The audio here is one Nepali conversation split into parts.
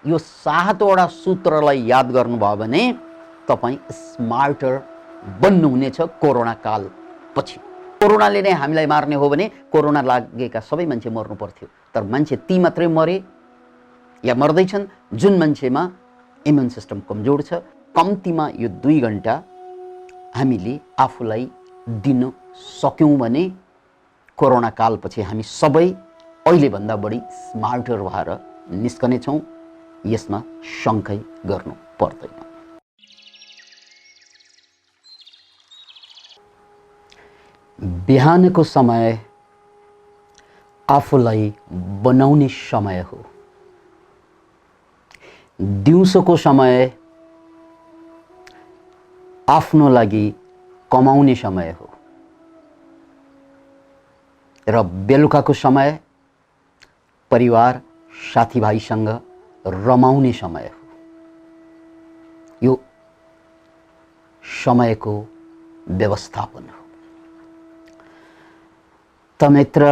यो 7वटा सूत्रलाई याद गर्नुभयो भने तपाईँ स्मार्टर बन्नुहुनेछ कोरोना काल पछि। कोरोनाले नै हामीलाई मार्ने हो भने कोरोना लागेका सबै मान्छे मर्नु पर्थ्यो, तर मान्छे ती मात्रै मरे या मर्दैछन् जुन मान्छेमा इम्युन सिस्टम कमजोर छ। कम्तीमा यो 2 घण्टा हामीले आफूलाई दिन सक्यौँ भने कोरोना कालपछि हामी सबै अहिलेभन्दा बढी स्मार्टर भएर निस्कनेछौँ। यसमा शङ्कै गर्नु पर्दैन। बिहानको समय आफूलाई बनाउने समय हो। दिउँसोको समय आफ्नो लागि कमाउने समय हो र बेलुकाको समय परिवार साथीभाइसँग रमाउने समय हो। यो समयको व्यवस्थापन हो। त मित्र,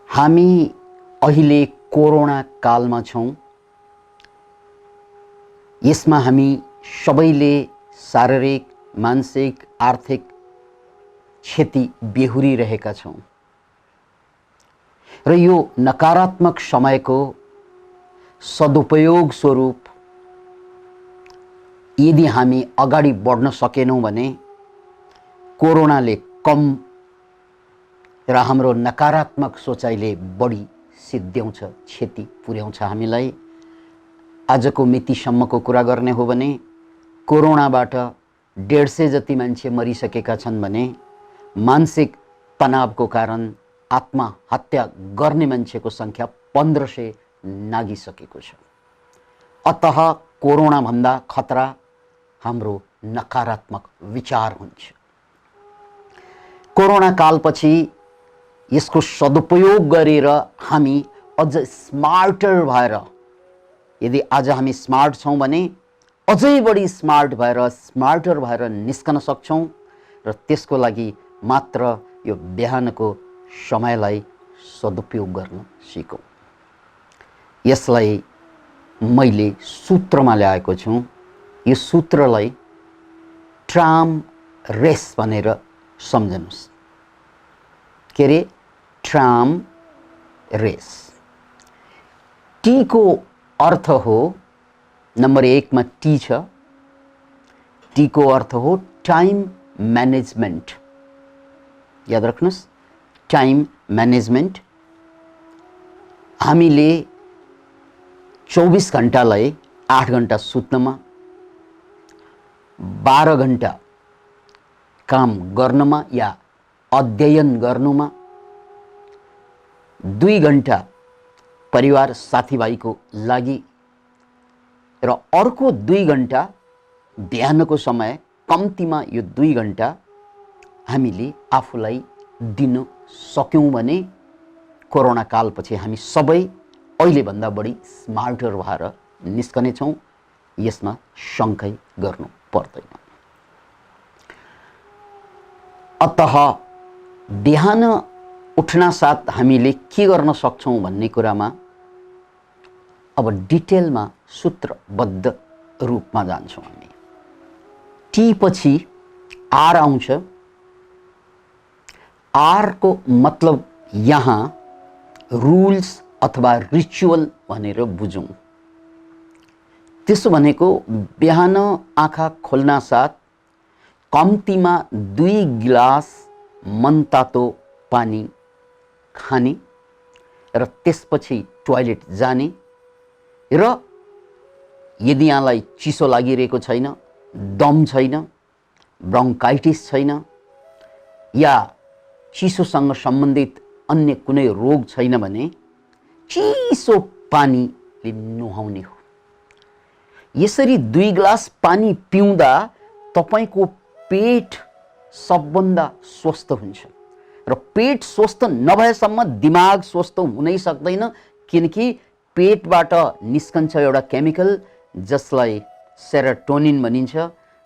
हामी अहिले कोरोना कालमा छौँ। यसमा हामी सबैले शारीरिक, मानसिक, आर्थिक क्षति बेहोरिरहेका छौँ र यो नकारात्मक समयको सदुपयोग स्वरूप यदि हामी अगाडि बढ्न सकेनौँ भने कोरोनाले कम र हाम्रो नकारात्मक सोचाइले बढी सिद्ध्याउँछ, क्षति पुर्याउँछ हामीलाई। आजको मितिसम्मको कुरा गर्ने हो भने कोरोनाबाट 150 जति मान्छे मरिसकेका छन् भने मानसिक तनावको कारण आत्महत्या गर्ने मान्छेको सङ्ख्या 1500 नागिसकेको छ। अतः कोरोनाभन्दा खतरा हाम्रो नकारात्मक विचार हुन्छ। कोरोना कालपछि यसको सदुपयोग गरेर हामी अझ स्मार्टर भएर, यदि आज हामी स्मार्ट छौँ भने अझै बढी स्मार्टर भएर निस्कन सक्छौँ र त्यसको लागि मात्र यो बिहानको समयलाई सदुपयोग गर्न सिकौँ। यसलाई मैले सूत्रमा ल्याएको छु। यो सूत्रलाई ट्राम रेस भनेर सम्झनुस्। के रे? Tram race. टी को अर्थ हो, नम्बर 1 मा टी छ। टी को अर्थ हो टाइम म्यानेजमेन्ट। याद राख्नुस्, टाइम म्यानेजमेन्ट। हामीले 24 घण्टालाई 8 घण्टा सुत्नमा, 12 घण्टा काम गर्नमा या अध्ययन गर्नुमा, 2 घण्टा परिवार साथीभाइको लागि र अर्को 2 घण्टा बिहानको समय, कम्तीमा यो 2 घण्टा हामीले आफूलाई दिन सक्यौँ भने कोरोना कालपछि हामी सबै अहिलेभन्दा बढी स्मार्टर भएर निस्कनेछौँ। यसमा शङ्कै गर्नु पर्दैन। अतः बिहान उठ्न साथ हामीले के गर्न सक्छौँ भन्ने कुरामा अब डिटेलमा सूत्रबद्ध रूपमा जान्छौँ हामी। टी पछि आर आउँछ। आर को मतलब यहाँ रुल्स अथवा रिचुअल भनेर बुझौँ। त्यसो भनेको बिहान आँखा खोल्न साथ कम्तीमा 2 गिलास मनतातो पानी खाने र त्यसपछि टोयलेट जाने र यदि यहाँलाई चिसो लागिरहेको छैन, दम छैन, ब्रोन्काइटिस छैन या चिसोसँग सम्बन्धित अन्य कुनै रोग छैन भने चिसो पानीले नुहाउने हो। यसरी 2 गिलास पानी पिउँदा तपाईको पेट सबभन्दा स्वस्थ हुन्छ र पेट स्वस्थ नभएसम्म दिमाग स्वस्थ हुनै सक्दैन, किनकि पेटबाट निस्कन्छ एउटा केमिकल जसलाई सेरोटोनिन भनिन्छ,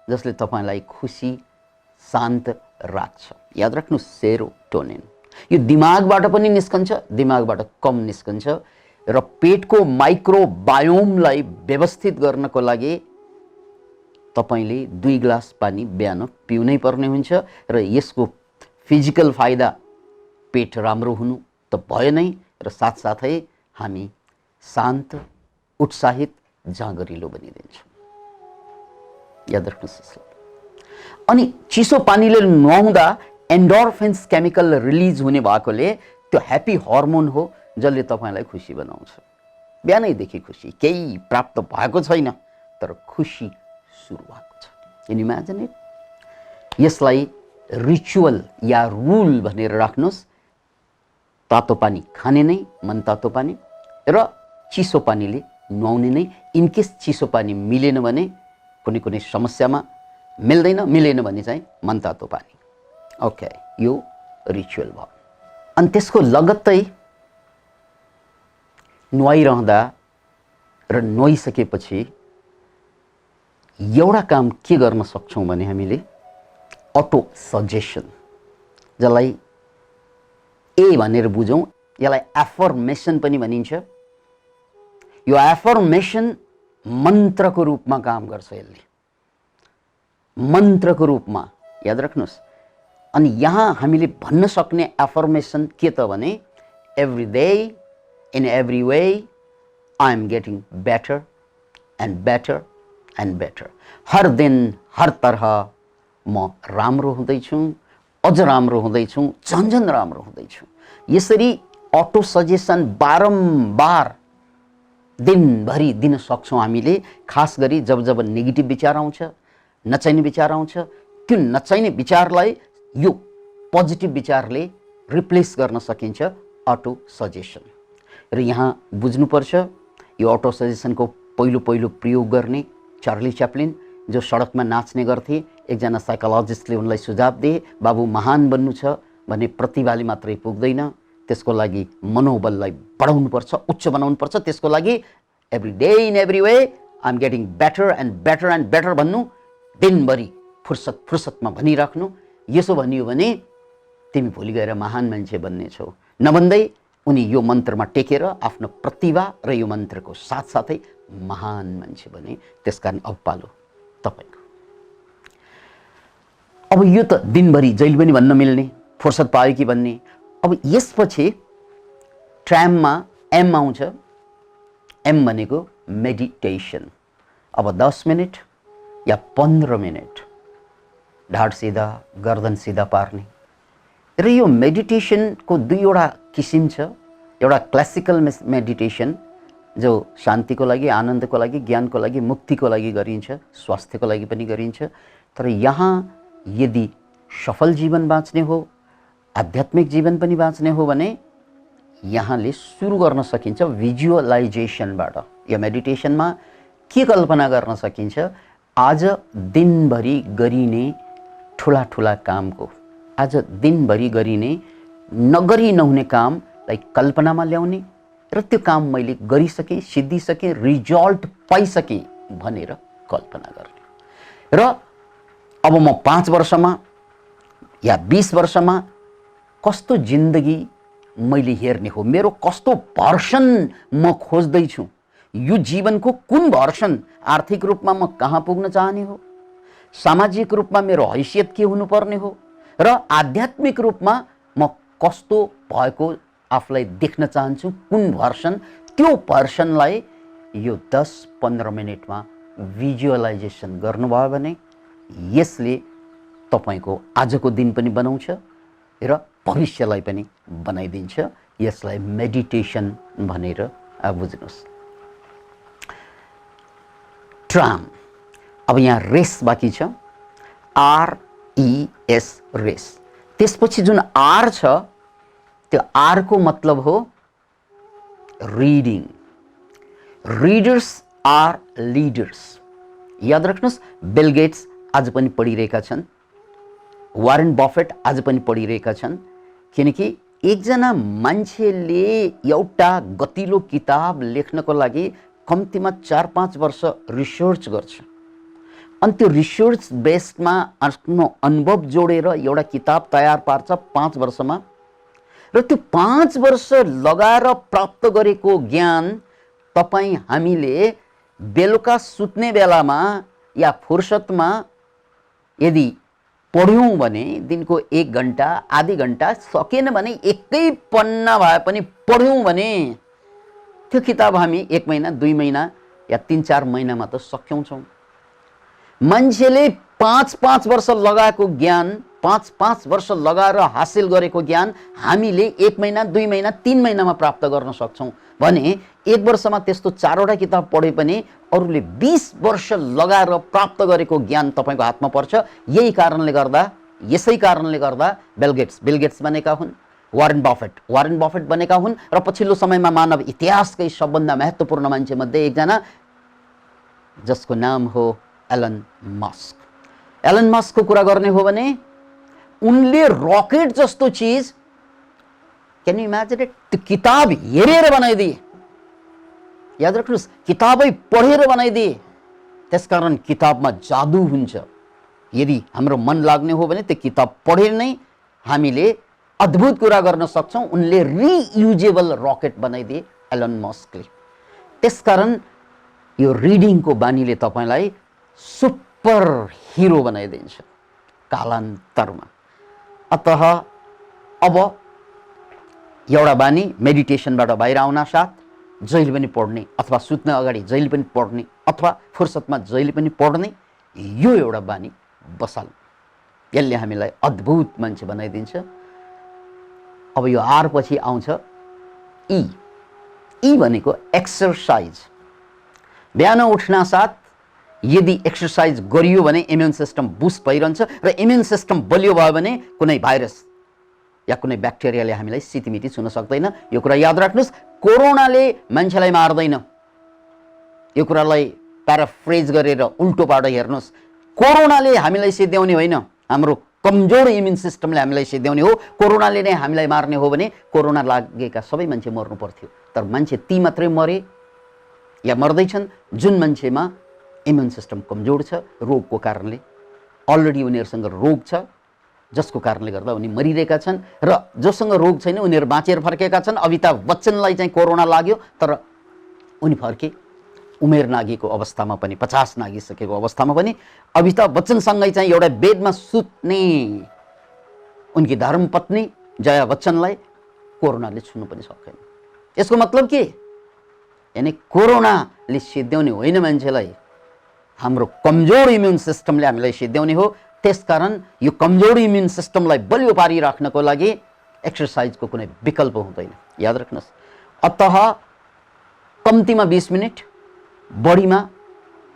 जसले तपाईलाई खुसी शान्त राख्छ। याद राख्नु, सेरोटोनिन। यो दिमागबाट पनि निस्कन्छ, दिमागबाट कम निस्कन्छ र पेटको माइक्रोबायोमलाई व्यवस्थित गर्नको लागि तपाईले 2 ग्लास पानी बिहान पिउनै पर्ने हुन्छ र यसको फिजिकल फाइदा पेट राम्रो हुनु त भयो नै र साथसाथै हामी शान्त, उत्साहित, जाँगरिलो बनिदिन्छौँ। याद राख्नुहोस्। अनि चिसो पानीले नुहाउँदा एन्डोर्फिन्स केमिकल रिलिज हुने भएकोले त्यो ह्याप्पी हर्मोन हो जसले तपाईँलाई खुसी बनाउँछ। बिहानैदेखि खुसी, केही प्राप्त भएको छैन तर खुसी सुरु भएको छ। Can imagine it? यसलाई रिचुअल या रुल भनेर राख्नुहोस्। तातो पानी खाने नै, मन तातो पानी, र चिसो पानीले नुहाउने नै। इनकेस चिसो पानी मिलेन भने, कुनै कुनै समस्यामा मिलेन भने चाहिँ मन तातो पानी। ओके, यो रिचुअल भयो। अनि त्यसको लगत्तै नुहाइरहँदा र नुहाइसकेपछि एउटा काम के गर्न सक्छौँ भने हामीले अटो सजेसन, जसलाई ए भनेर बुझौँ, यसलाई एफर्मेसन पनि भनिन्छ। यो एफर्मेसन मन्त्रको रूपमा काम गर्छ। यसले मन्त्रको रूपमा, याद राख्नुहोस्। अनि यहाँ हामीले भन्न सक्ने एफर्मेसन के त भने every day in every way I am getting better and better and better. हर दिन हर तरह म राम्रो हुँदैछु, अझ राम्रो हुँदैछु, झन्झन राम्रो हुँदैछु। यसरी अटो सजेसन बारम्बार दिनभरि दिन सक्छौँ हामीले। खास गरी जब जब नेगेटिभ विचार आउँछ, नचाहिने विचार आउँछ, त्यो नचाहिने विचारलाई यो पोजिटिभ विचारले रिप्लेस गर्न सकिन्छ अटो सजेसन। र यहाँ बुझ्नुपर्छ, यो अटो सजेसनको पहिलो प्रयोग गर्ने चार्ली च्याप्लिन, जो सडकमा नाच्ने गर्थे। एकजना साइकोलोजिस्टले उनलाई सुझाव दिए, बाबु महान बन्नु छ भने प्रतिभाले मात्रै पुग्दैन, त्यसको लागि मनोबललाई बढाउनुपर्छ, उच्च बनाउनुपर्छ। त्यसको लागि every day in every way I am getting better and better and better भन्नु, दिनभरि फुर्सदमा भनिराख्नु। यसो भनियो भने तिमी भोलि गएर महान मान्छे बन्ने छौ। नभन्दै उनी यो मन्त्रमा टेकेर आफ्नो प्रतिभा र यो मन्त्रको साथसाथै महान मान्छे बने। त्यसकारण अब पालो तपाईँको। अब यो त दिनभरि जहिले पनि भन्न मिल्ने, फुर्सद पायो कि भन्ने। अब यसपछि ट्राममा एम आउँछ। एम भनेको मेडिटेसन। अब 10 मिनट या 15 मिनट ढाड सिधा, गर्दन सिधा पार्ने। र यो मेडिटेसनको दुईवटा किसिम छ। एउटा क्लासिकल मेडिटेसन जो शान्तिको लागि, आनन्दको लागि, ज्ञानको लागि, मुक्तिको लागि गरिन्छ, स्वास्थ्यको लागि पनि गरिन्छ। तर यहाँ यदि सफल जीवन बाँच्ने हो, आध्यात्मिक जीवन पनि बाँच्ने हो भने यहाँले सुरु गर्न सकिन्छ भिजुअलाइजेसनबाट। यो मेडिटेसनमा के कल्पना गर्न सकिन्छ? आज दिनभरि गरिने ठुला ठुला कामको, आज दिनभरि गरिने नगरी नहुने कामलाई कल्पनामा ल्याउने र त्यो काम मैले गरिसकेँ, सिद्धिसकेँ, रिजल्ट पाइसकेँ भनेर कल्पना गर्ने। र अब म 5 वर्षमा या 20 वर्षमा कस्तो जिन्दगी मैले हेर्ने हो, मेरो कस्तो भर्सन म खोज्दैछु, यो जीवनको कुन भर्सन, आर्थिक रूपमा म कहाँ पुग्न चाहने हो, सामाजिक रूपमा मेरो हैसियत के हुनुपर्ने हो, र आध्यात्मिक रूपमा म कस्तो भएको आफूलाई देख्न चाहन्छु, कुन भर्सन, त्यो भर्सनलाई यो 10-15 मिनटमा भिजुअलाइजेसन गर्नुभयो भने यसले तपाईको आजको दिन पनि बनाउँछ र भविष्यलाई पनि बनाइदिन्छ। यसलाई मेडिटेसन भनेर बुझ्नुहोस्। ट्राम। अब यहाँ रेस बाँकी छ, RES रेस। त्यसपछि जुन आर छ त्यो आर को मतलब हो रिडिङ। Readers are leaders. याद राख्नुहोस्, बिल गेट्स आज पनि पढिरहेका छन्, वारेन बफेट आज पनि पढिरहेका छन्। किनकि एकजना मान्छेले एउटा गतिलो किताब लेख्नको लागि कम्तीमा 4-5 वर्ष रिसर्च गर्छ। अनि त्यो रिसर्च बेस्डमा आफ्नो अनुभव जोडेर एउटा किताब तयार पार्छ 5 वर्षमा। र त्यो 5 वर्ष लगाएर प्राप्त गरेको ज्ञान तपाईँ हामीले बेलुका सुत्ने बेलामा या फुर्सदमा यदि पढ्यौँ भने दिनको 1 घण्टा आधी घण्टा, सकेन भने एकै पन्ना भए पनि पढ्यौँ भने त्यो किताब हामी 1 महिना 2 महिना या 3-4 महिनामा त सक्यौछौँ। मान्छेले 5-5 वर्ष लगाएको ज्ञान, 5-5 वर्ष लगाएर हासिल गरेको ज्ञान हामीले 1 महिना 2 महिना 3 महिनामा प्राप्त गर्न सक्छौँ भने 1 वर्षमा त्यस्तो 4वटा किताब पढे पनि अरूले 20 वर्ष लगाएर प्राप्त गरेको ज्ञान तपाईको हातमा पर्छ। यसै कारणले गर्दा बिल गेट्स बनेका हुन्, वारेन बफेट बनेका हुन् र पछिल्लो समयमा मानव इतिहासकै सबभन्दा महत्त्वपूर्ण मान्छे मध्ये एकजना जसको नाम हो एलन मस्कको कुरा गर्ने हो भने उनले रकेट जस्तो चीज, क्यान यु इमेजिन इट, त्यो किताब हेरेर बनाइदिए। याद राख्नुहोस्, किताबै पढेर बनाइदिए। त्यसकारण किताबमा जादु हुन्छ। यदि हाम्रो मन लाग्ने हो भने त्यो किताब पढेर नै हामीले अद्भुत कुरा गर्न सक्छौँ। उनले रियुजेबल रकेट बनाइदिए एलन मस्कले। त्यसकारण यो रिडिङको बानीले तपाईलाई सुपर हिरो बनाइदिन्छ कालान्तरमा। अतः अब एउटा बानी मेडिटेसनबाट बाहिर आउन साथ जहिले पनि पढ्ने, अथवा सुत्न अगाडि जहिले पनि पढ्ने, अथवा फुर्सदमा जहिले पनि पढ्ने, यो एउटा बानी बसाल्नु। यसले हामीलाई अद्भुत मान्छे बनाइदिन्छ। अब यो आर पछि आउँछ ई भनेको एक्सरसाइज। बिहान उठ्न साथ यदि एक्सरसाइज गरियो भने इम्युन सिस्टम बुस्ट भइरहन्छ र इम्युन सिस्टम बलियो भयो भने कुनै भाइरस या कुनै ब्याक्टेरियाले हामीलाई सितिमिति छुन सक्दैन। यो कुरा याद राख्नुहोस्। कोरोनाले मान्छेलाई मार्दैन। यो कुरालाई प्याराफ्रेज गरेर उल्टो पार्दै हेर्नुहोस्। कोरोनाले हामीलाई सिध्याउने होइन, हाम्रो कमजोर इम्युन सिस्टमले हामीलाई सिध्याउने हो। कोरोनाले नै हामीलाई मार्ने हो भने कोरोना लागेका सबै मान्छे मर्नु पर्थ्यो। तर मान्छे ती मात्रै मरे या मर्दैछन् जुन मान्छेमा इम्युन सिस्टम कमजोर छ, रोगको कारणले। अलरेडी उनीहरूसँग रोग छ जसको कारणले गर्दा उनी मरिरहेका छन्, र जोसँग रोग छैन उनीहरू बाँचेर फर्केका छन्। अमिताभ बच्चनलाई चाहिँ कोरोना लाग्यो तर उनी फर्के। उमेर नागेको अवस्थामा पनि, 50 नागिसकेको अवस्थामा पनि अमिताभ बच्चनसँगै चाहिँ एउटा बेडमा सुत्ने उनकी धर्मपत्नी जया बच्चनलाई कोरोनाले छुनु पनि सकेन। यसको मतलब के? यानी कोरोनाले सिध्याउने होइन मान्छेलाई, हाम्रो कमजोर इम्युन सिस्टमले हामीलाई सिध्याउने हो। त्यसकारण यो कमजोर इम्युन सिस्टमलाई बलियो पारिराख्नको लागि एक्सरसाइजको कुनै विकल्प हुँदैन। याद राख्नुहोस्। अतः कम्तीमा 20 मिनट, बढीमा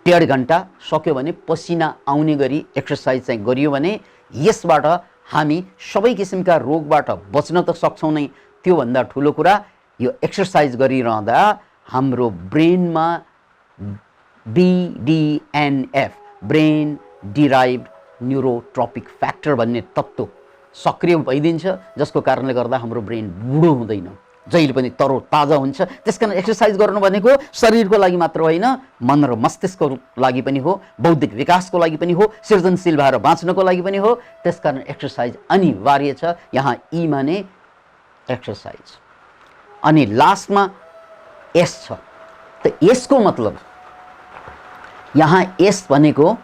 1.5 घण्टा, सक्यो भने पसिना आउने गरी एक्सरसाइज चाहिँ गरियो भने यसबाट हामी सबै किसिमका रोगबाट बच्न त सक्छौँ नै। त्योभन्दा ठुलो कुरा यो एक्सरसाइज गरिरहँदा हाम्रो ब्रेनमा BDNF, ब्रेन डिराइभ्ड न्युरोट्रोपिक फ्याक्टर भन्ने तत्त्व सक्रिय भइदिन्छ, जसको कारणले गर्दा हाम्रो ब्रेन बुढो हुँदैन, जहिले पनि तरोताजा हुन्छ। त्यसकारण एक्सरसाइज गर्नु भनेको शरीरको लागि मात्र होइन, मन र मस्तिष्कको लागि पनि हो, बौद्धिक विकासको लागि पनि हो, सृजनशील भएर बाँच्नको लागि पनि हो। त्यसकारण एक्सरसाइज अनिवार्य छ। यहाँ ई माने एक्सरसाइज। अनि लास्टमा एस छ। त यसको मतलब यहाँ एस भनेको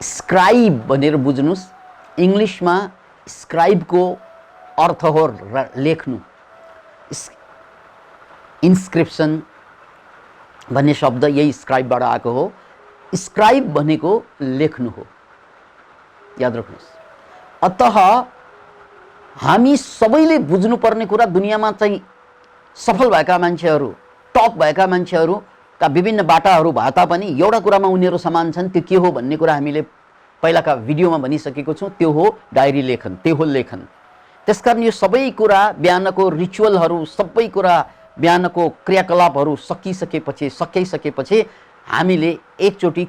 स्क्राइब भनेर बुझ्नुहोस्। इङ्ग्लिसमा स्क्राइबको अर्थ हो लेख्नु। इन्स्क्रिप्सन भन्ने शब्द यही स्क्राइबबाट आएको हो। स्क्राइब भनेको लेख्नु हो। याद राख्नुहोस्। अतः हामी सबैले बुझ्नुपर्ने कुरा, दुनियाँमा चाहिँ सफल भएका मान्छेहरू, टप भएका मान्छेहरूका विभिन्न बाटाहरू भए तापनि एउटा कुरामा उनीहरू समान छन्। त्यो के हो भन्ने कुरा हामीले पहिलाका भिडियोमा भनिसकेको छौँ। त्यो हो डायरी लेखन, त्यो हो लेखन। त्यसकारण यो सबै कुरा, बिहानको रिचुअलहरू, सबै कुरा, बिहानको क्रियाकलापहरू सकिसकेपछि हामीले एकचोटि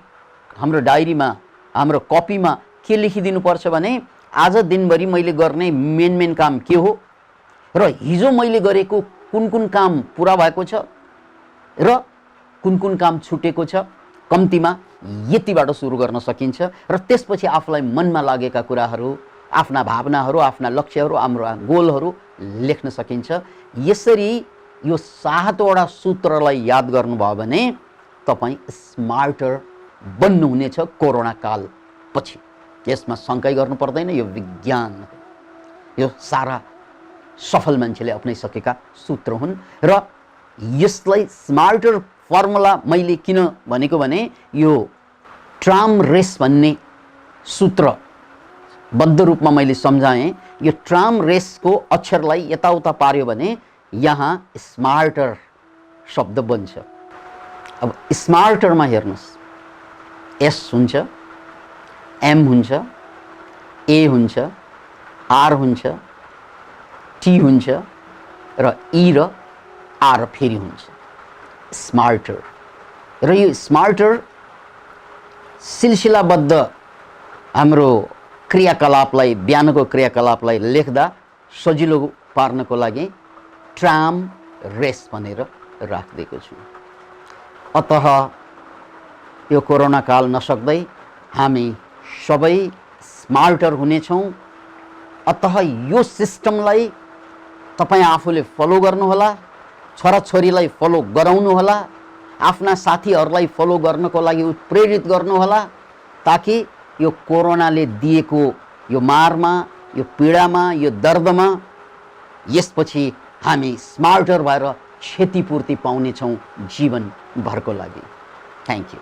हाम्रो डायरीमा, हाम्रो कपीमा के लेखिदिनुपर्छ भने आज दिनभरि मैले गर्ने मेन काम के हो र हिजो मैले गरेको कुन काम पुरा भएको छ र कुन काम छुटेको छ। कम्तीमा यतिबाट सुरु गर्न सकिन्छ र त्यसपछि आफूलाई मनमा लागेका कुराहरू, आफ्ना भावनाहरू, आफ्ना लक्ष्यहरू, हाम्रो गोलहरू लेख्न सकिन्छ। यसरी यो 7वटा सूत्रलाई याद गर्नुभयो भने तपाईँ स्मार्टर बन्नुहुनेछ कोरोना कालपछि। यसमा शङ्कै गर्नु पर्दैन, यो विज्ञान हो। यो सारा सफल मान्छेले अपनाइसकेका सूत्र हुन् र यसलाई स्मार्टर फर्मुला मैले किन भनेको भने यो ट्राम रेस भन्ने सूत्र बद्ध रूपमा मैले सम्झाएँ। यो ट्राम रेसको अक्षरलाई यताउता पार्यो भने यहाँ स्मार्टर शब्द बन्छ। अब स्मार्टरमा हेर्नुहोस्, एस हुन्छ, एम हुन्छ, ए हुन्छ, आर हुन्छ, टी हुन्छ र ई र आर फेरि हुन्छ स्मार्टर। र यो स्मार्टर सिलसिलाबद्ध हाम्रो क्रियाकलापलाई, बिहानको क्रियाकलापलाई लेख्दा सजिलो पार्नको लागि ट्राम रेस भनेर राखिदिएको छु। अतः यो कोरोना काल नसक्दै हामी सबै स्मार्टर हुनेछौँ। अतः यो सिस्टमलाई तपाईँ आफूले फलो गर्नुहोला, छोराछोरीलाई फलो गराउनुहोला, आफ्ना साथीहरूलाई फलो गर्नको लागि उत्प्रेरित गर्नुहोला, ताकि यो कोरोनाले दिएको यो मारमा, यो पीडामा, यो दर्दमा यसपछि हामी स्मार्टर भएर क्षतिपूर्ति पाउनेछौँ जीवनभरको लागि। Thank you.